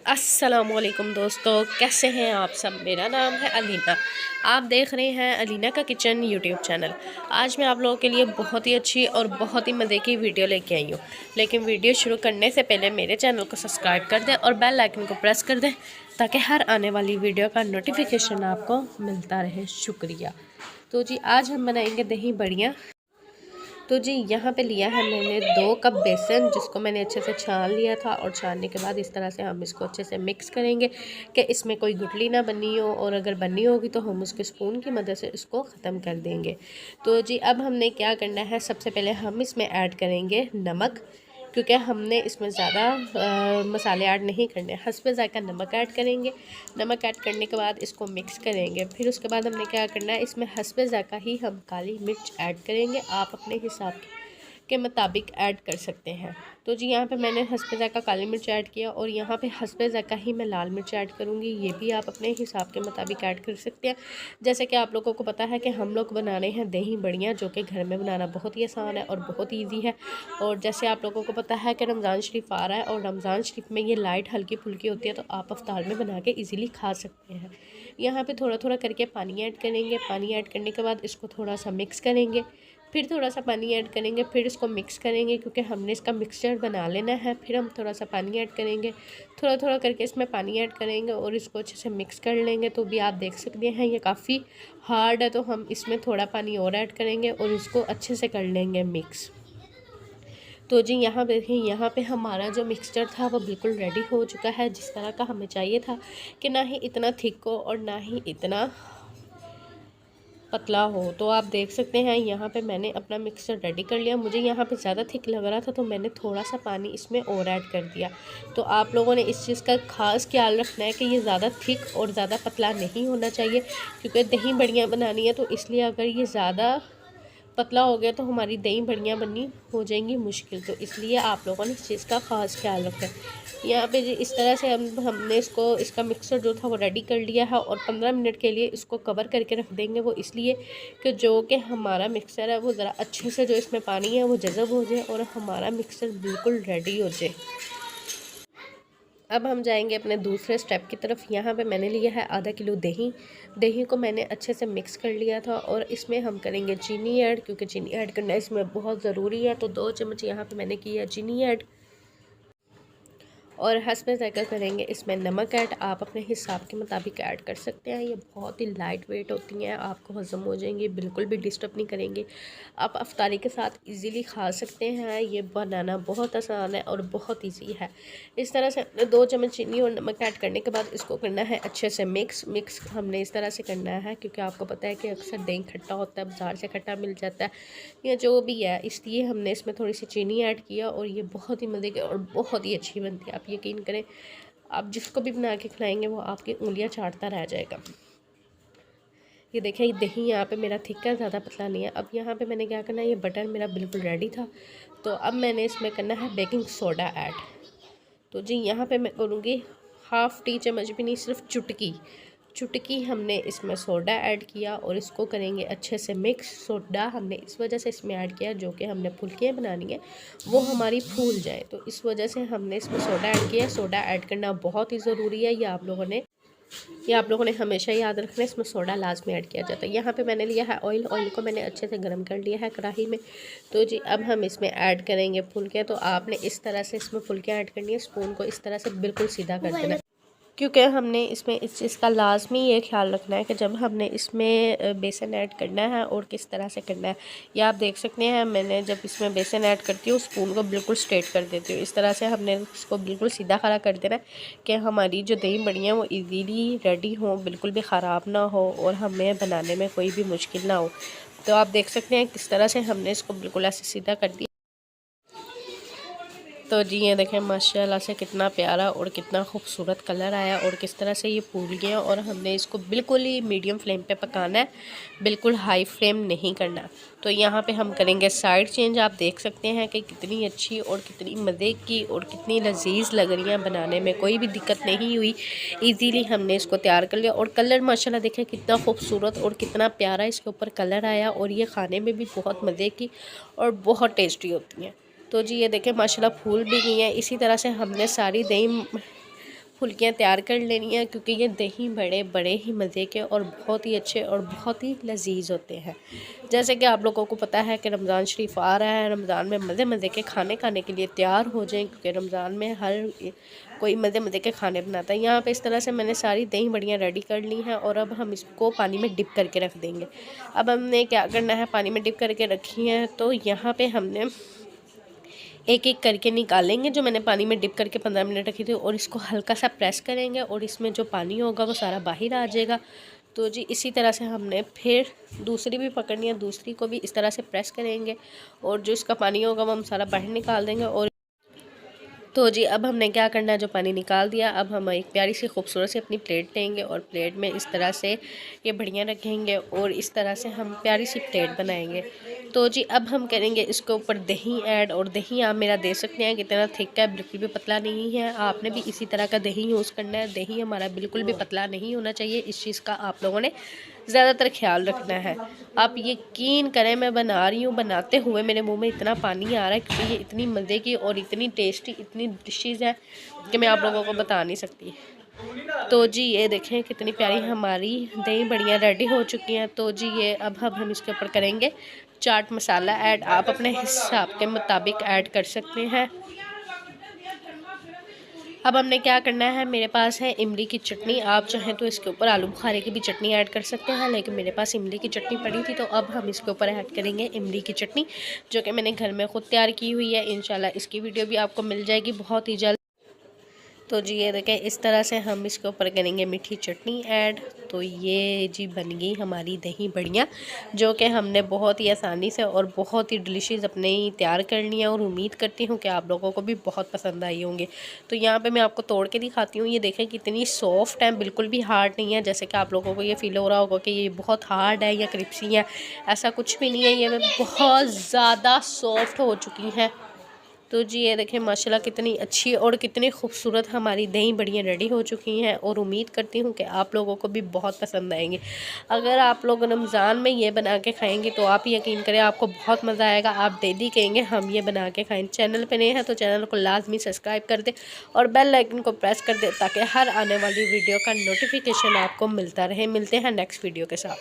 अस्सलामुअलैकुम दोस्तों, कैसे हैं आप सब। मेरा नाम है अलीना। आप देख रहे हैं अलीना का किचन यूट्यूब चैनल। आज मैं आप लोगों के लिए बहुत ही अच्छी और बहुत ही मज़े की वीडियो लेके आई हूँ। लेकिन वीडियो शुरू करने से पहले मेरे चैनल को सब्सक्राइब कर दें और बेल आइकन को प्रेस कर दें ताकि हर आने वाली वीडियो का नोटिफिकेशन आपको मिलता रहे। शुक्रिया। तो जी आज हम बनाएंगे दही बड़ियाँ। तो जी यहाँ पे लिया है मैंने 2 कप बेसन, जिसको मैंने अच्छे से छान लिया था। और छानने के बाद इस तरह से हम इसको अच्छे से मिक्स करेंगे कि इसमें कोई गुठली ना बनी हो, और अगर बनी होगी तो हम उसके स्पून की मदद से इसको ख़त्म कर देंगे। तो जी अब हमने क्या करना है, सबसे पहले हम इसमें ऐड करेंगे नमक, क्योंकि हमने इसमें ज़्यादा मसाले ऐड नहीं करने। हस्बे ज़ायका नमक ऐड करेंगे। नमक ऐड करने के बाद इसको मिक्स करेंगे। फिर उसके बाद हमने क्या करना है, इसमें हस्बे ज़ायका ही हम काली मिर्च ऐड करेंगे। आप अपने हिसाब के मुताबिक ऐड कर सकते हैं। तो जी यहाँ पे मैंने हस्बे ज़ायका काली मिर्च ऐड किया, और यहाँ पे हस्बे ज़ायका ही मैं लाल मिर्च ऐड करूँगी। ये भी आप अपने हिसाब के मुताबिक ऐड कर सकते हैं। जैसे कि आप लोगों को पता है कि हम लोग बना रहे हैं दही बड़ियाँ, जो कि घर में बनाना बहुत ही आसान है और बहुत ईजी है। और जैसे आप लोगों को पता है कि रमज़ान शरीफ आ रहा है, और रमज़ान शरीफ में ये लाइट हल्की फुल्की होती है, तो आप अफ्तार में बना के ईज़िली खा सकते हैं। यहाँ पे थोड़ा थोड़ा करके पानी ऐड करेंगे। पानी ऐड करने के बाद इसको थोड़ा सा मिक्स करेंगे। फिर थोड़ा सा पानी ऐड करेंगे, फिर इसको मिक्स करेंगे, क्योंकि हमने इसका मिक्सचर बना लेना है। फिर हम थोड़ा सा पानी ऐड करेंगे, थोड़ा थोड़ा करके इसमें पानी ऐड करेंगे और इसको अच्छे से मिक्स कर लेंगे। तो भी आप देख सकते हैं ये काफ़ी हार्ड है, तो हम इसमें थोड़ा पानी और ऐड करेंगे और इसको अच्छे से कर लेंगे मिक्स। तो जी यहाँ पे देखिए, यहाँ पे हमारा जो मिक्सचर था वो बिल्कुल रेडी हो चुका है, जिस तरह का हमें चाहिए था, कि ना ही इतना थिक हो और ना ही इतना पतला हो। तो आप देख सकते हैं यहाँ पे मैंने अपना मिक्सचर रेडी कर लिया। मुझे यहाँ पे ज़्यादा थिक लग रहा था, तो मैंने थोड़ा सा पानी इसमें और ऐड कर दिया। तो आप लोगों ने इस चीज़ का खास ख्याल रखना है कि ये ज़्यादा थिक और ज़्यादा पतला नहीं होना चाहिए, क्योंकि दही बड़ियाँ बनानी है। तो इसलिए अगर ये ज़्यादा पतला हो गया तो हमारी दही बड़ियाँ बननी हो जाएंगी मुश्किल। तो इसलिए आप लोगों ने इस चीज़ का ख़ास ख्याल रखना है। यहाँ पे इस तरह से हमने इसका मिक्सर जो था वो रेडी कर लिया है, और 15 मिनट के लिए इसको कवर करके रख देंगे। वो इसलिए कि जो कि हमारा मिक्सर है वो ज़रा अच्छे से, जो इसमें पानी है वो जज़ब हो जाए और हमारा मिक्सर बिल्कुल रेडी हो जाए। अब हम जाएंगे अपने दूसरे स्टेप की तरफ। यहाँ पे मैंने लिया है आधा किलो दही। दही को मैंने अच्छे से मिक्स कर लिया था, और इसमें हम करेंगे चीनी ऐड, क्योंकि चीनी ऐड करना इसमें बहुत ज़रूरी है। तो 2 चम्मच यहाँ पे मैंने किया चीनी ऐड, और हस्बे ज़ायका करेंगे इसमें नमक ऐड। आप अपने हिसाब के मुताबिक ऐड कर सकते हैं। ये बहुत ही लाइट वेट होती हैं, आपको हज़म हो जाएंगी, बिल्कुल भी डिस्टर्ब नहीं करेंगे। आप अफ्तारी के साथ इजीली खा सकते हैं। ये बनाना बहुत आसान है और बहुत इजी है। इस तरह से 2 चम्मच चीनी और नमक ऐड करने के बाद इसको करना है अच्छे से मिक्स हमने इस तरह से करना है, क्योंकि आपको पता है कि अक्सर दही खट्टा होता है, बाज़ार से खट्टा मिल जाता है या जो भी है, इसलिए हमने इसमें थोड़ी सी चीनी ऐड किया। और ये बहुत ही मज़े की और बहुत ही अच्छी बनती है। आप यकीन करें, आप जिसको भी बना के खिलाएंगे वो आपकी उंगलियां चाटता रह जाएगा। ये देखें, ये दही यहाँ पे मेरा थिक है, ज़्यादा पतला नहीं है। अब यहाँ पे मैंने क्या करना है, ये बटर मेरा बिल्कुल रेडी था, तो अब मैंने इसमें करना है बेकिंग सोडा ऐड। तो जी यहाँ पे मैं करूँगी हाफ़ टी चम्मच भी नहीं, सिर्फ चुटकी हमने इसमें सोडा ऐड किया, और इसको करेंगे अच्छे से मिक्स। सोडा हमने इस वजह से इसमें ऐड किया, जो कि हमने फुल्कियाँ बनानी है वो हमारी फूल जाए, तो इस वजह से हमने इसमें सोडा ऐड किया। सोडा ऐड करना बहुत ही ज़रूरी है, ये आप लोगों ने हमेशा याद रखना है। इसमें सोडा लाजमी ऐड किया जाता है। यहाँ पे मैंने लिया है ऑयल को मैंने अच्छे से गर्म कर लिया है कढ़ाई में। तो जी अब हम इसमें ऐड करेंगे फुल्कियाँ। तो आपने इस तरह से इसमें फुल्कियाँ ऐड करनी है, स्पून को इस तरह से बिल्कुल सीधा कर देना है, क्योंकि हमने इसमें इस चीज़ का लाजमी ये ख्याल रखना है कि जब हमने इसमें बेसन ऐड करना है और किस तरह से करना है। या आप देख सकते हैं, मैंने जब इसमें बेसन ऐड करती हूँ स्पून को बिल्कुल स्ट्रेट कर देती हूँ। इस तरह से हमने इसको बिल्कुल सीधा खड़ा कर देना है कि हमारी जो दही बड़ियाँ वो इजीली रेडी हों, बिल्कुल भी ख़राब ना हो और हमें बनाने में कोई भी मुश्किल ना हो। तो आप देख सकते हैं किस तरह से हमने इसको बिल्कुल ऐसे सीधा कर दिया। तो जी ये देखें माशाल्लाह से कितना प्यारा और कितना खूबसूरत कलर आया, और किस तरह से ये फूल गया। और हमने इसको बिल्कुल ही मीडियम फ्लेम पे पकाना है, बिल्कुल हाई फ्लेम नहीं करना। तो यहाँ पे हम करेंगे साइड चेंज। आप देख सकते हैं कि कितनी अच्छी और कितनी मज़े की और कितनी लजीज लग रही हैं, बनाने में कोई भी दिक्कत नहीं हुई, इजीली हमने इसको तैयार कर लिया। और कलर माशाल्लाह देखें कितना खूबसूरत और कितना प्यारा इसके ऊपर कलर आया, और ये खाने में भी बहुत मज़े की और बहुत टेस्टी होती हैं। तो जी ये देखें माशाल्लाह फूल भी गई हैं। इसी तरह से हमने सारी दही फुल्कियाँ तैयार कर लेनी है, क्योंकि ये दही बड़े बड़े ही मज़े के और बहुत ही अच्छे और बहुत ही लजीज होते हैं। जैसे कि आप लोगों को पता है कि रमज़ान शरीफ आ रहा है, रमज़ान में मज़े मज़े के खाने खाने के लिए तैयार हो जाएं, क्योंकि रमज़ान में हर कोई मज़े मज़े के खाने बनाता है। यहाँ पे इस तरह से मैंने सारी दही बड़ियाँ रेडी कर ली हैं और अब हम इसको पानी में डिप करके रख देंगे। अब हमने क्या करना है, पानी में डिप करके रखी है तो यहाँ पे हमने एक एक करके निकालेंगे जो मैंने पानी में डिप करके 15 मिनट रखी थी, और इसको हल्का सा प्रेस करेंगे और इसमें जो पानी होगा वो सारा बाहर आ जाएगा। तो जी इसी तरह से हमने फिर दूसरी भी पकड़नी है, दूसरी को भी इस तरह से प्रेस करेंगे और जो इसका पानी होगा वो हम सारा बाहर निकाल देंगे। और तो जी अब हमने क्या करना है, जो पानी निकाल दिया, अब हम एक प्यारी सी खूबसूरत सी अपनी प्लेट लेंगे और प्लेट में इस तरह से ये बढ़िया रखेंगे और इस तरह से हम प्यारी सी प्लेट बनाएंगे। तो जी अब हम करेंगे इसके ऊपर दही ऐड, और दही आप मेरा दे सकते हैं कितना थिक है, बिल्कुल भी पतला नहीं है। आपने भी इसी तरह का दही यूज़ करना है। दही हमारा बिल्कुल भी पतला नहीं होना चाहिए, इस चीज़ का आप लोगों ने ज़्यादातर ख्याल रखना है। आप यकीन करें, मैं बना रही हूँ, बनाते हुए मेरे मुंह में इतना पानी आ रहा है, क्योंकि ये इतनी मज़े की और इतनी टेस्टी इतनी डिशेज़ है कि मैं आप लोगों को बता नहीं सकती। तो जी ये देखें कितनी प्यारी हमारी दही बड़ियाँ रेडी हो चुकी हैं। तो जी ये अब हम इसके ऊपर करेंगे चाट मसाला ऐड। आप अपने हिसाब के मुताबिक ऐड कर सकते हैं। अब हमने क्या करना है, मेरे पास है इमली की चटनी। आप चाहें तो इसके ऊपर आलू बुखारे की भी चटनी ऐड कर सकते हैं, लेकिन मेरे पास इमली की चटनी पड़ी थी, तो अब हम इसके ऊपर ऐड करेंगे इमली की चटनी, जो कि मैंने घर में ख़ुद तैयार की हुई है। इंशाल्लाह इसकी वीडियो भी आपको मिल जाएगी बहुत ही जल्द। तो जी ये देखें इस तरह से हम इसके ऊपर करेंगे मीठी चटनी ऐड। तो ये जी बन गई हमारी दही बड़ियाँ, जो कि हमने बहुत ही आसानी से और बहुत ही डिलीशियस अपने ही तैयार करनी है, और उम्मीद करती हूँ कि आप लोगों को भी बहुत पसंद आई होंगे। तो यहाँ पे मैं आपको तोड़ के दिखाती हूँ। ये देखें कितनी सॉफ्ट है, बिल्कुल भी हार्ड नहीं है जैसे कि आप लोगों को ये फील हो रहा होगा कि ये बहुत हार्ड है या क्रिप्सी है। ऐसा कुछ भी नहीं है, ये बहुत ज़्यादा सॉफ्ट हो चुकी हैं। तो जी ये देखें माशाल्लाह कितनी अच्छी और कितनी खूबसूरत हमारी दही बड़ियाँ रेडी हो चुकी हैं, और उम्मीद करती हूँ कि आप लोगों को भी बहुत पसंद आएंगी। अगर आप लोग रमज़ान में ये बना के खाएंगे तो आप यकीन करें आपको बहुत मज़ा आएगा। आप डेली कहेंगे हम ये बना के खाएं। चैनल पर नए हैं तो चैनल को लाजमी सब्सक्राइब कर दें और बेल आइकन को प्रेस कर दें, ताकि हर आने वाली वीडियो का नोटिफिकेशन आपको मिलता रहे। मिलते हैं नेक्स्ट वीडियो के साथ।